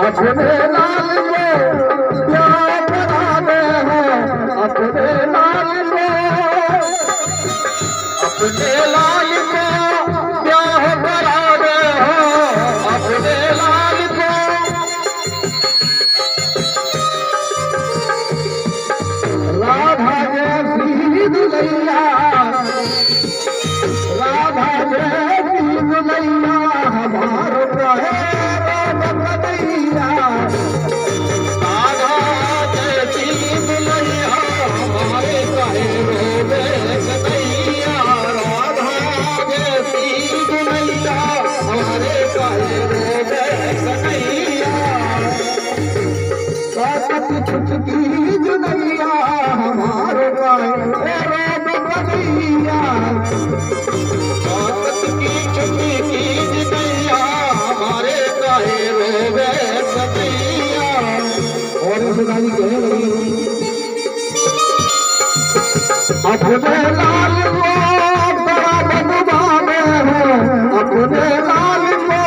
अपने लाल को प्यार कराने हैं, अपने लाल को प्यार कराने हैं, अपने लाल को राधा जैसी दुल्हैया, राधा जैसी दुल्हैया हमारे कहे छुटकी जुनैया हमारे बनैया, की छुटकी जुनैया हमारे काहे रोवे सनैया। और इस गाली कहे लगी अपने लाल को बड़ा बनवाने हैं, अपने लाल को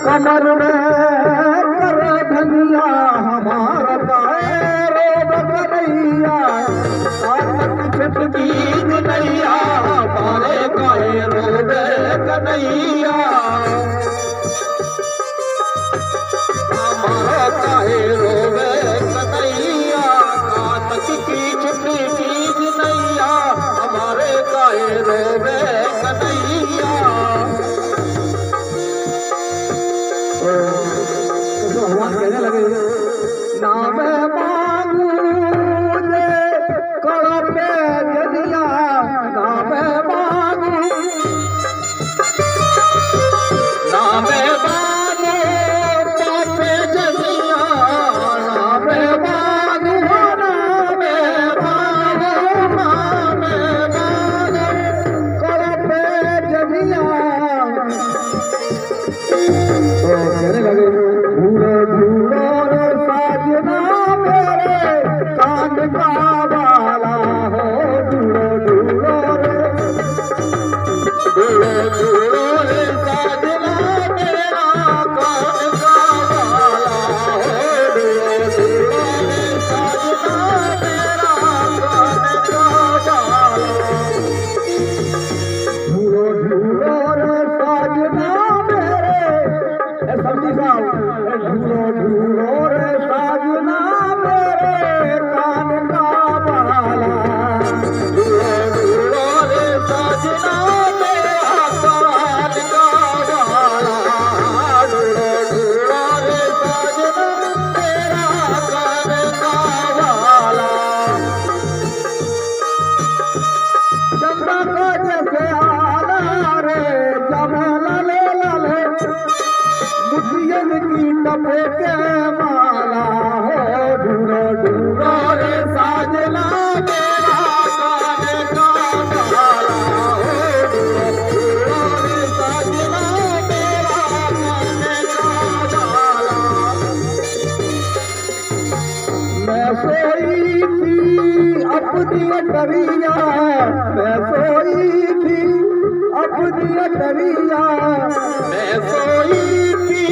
कमर में कर धनिया हमारा बनैया, छुटकी नैया हमारे काहे रोवे कन्हैया, हमारा काहे रोवे कन्हैया। कातक की छुटकी नैया हमारे काहे रोवे कन्हैया। भगवान कहने लगे ना मैं मांगू कड़पे जदिया, ना मैं मांगू, ना मैं मांगू पापे जदिया, ना मैं मांगू, ना मैं मांगू, ना मैं मांगू कड़पे जदिया। तो कहने लगे ढूंढो ढूंढो रे साजना मेरे कान का वाला हो, ढूंढो ढूंढो रे, ढूंढो ढूंढो रे साजना मेरा कान का वाला हो, ढूंढो ढूंढो रे साजना मेरा कान का वाला, ढूंढो ढूंढो रे साजना समझी साहब, ढूंढो ढूंढो रे साजना मेरे कान का वाला, ढूंढो ढूंढो रे साजना मेरा कान का वाला, ढूंढो ढूंढो रे साजना मेरा कान का वाला। चंदा को जैसे आला रे जमेला ले लाले, मुठियन की टपे के माला हो, ढूंढो ढूंढो रे साजना मेरा कान का वाला हो, ढूंढो ढूंढो रे साजना मेरा कान का वाला। मैं सोई थी अपनी डरिया, मैं सोई थी अपनी डरिया, मैं सोई थी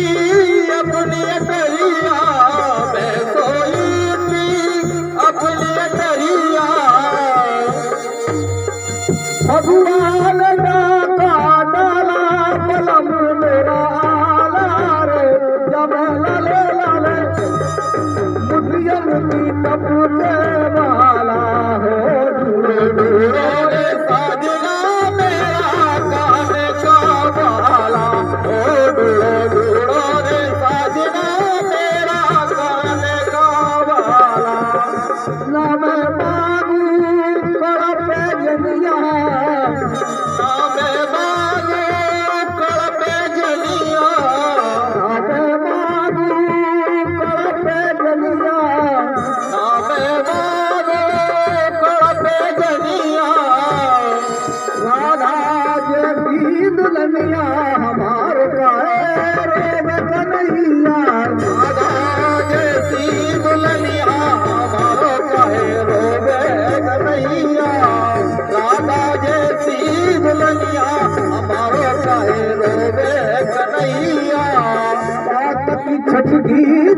छटकी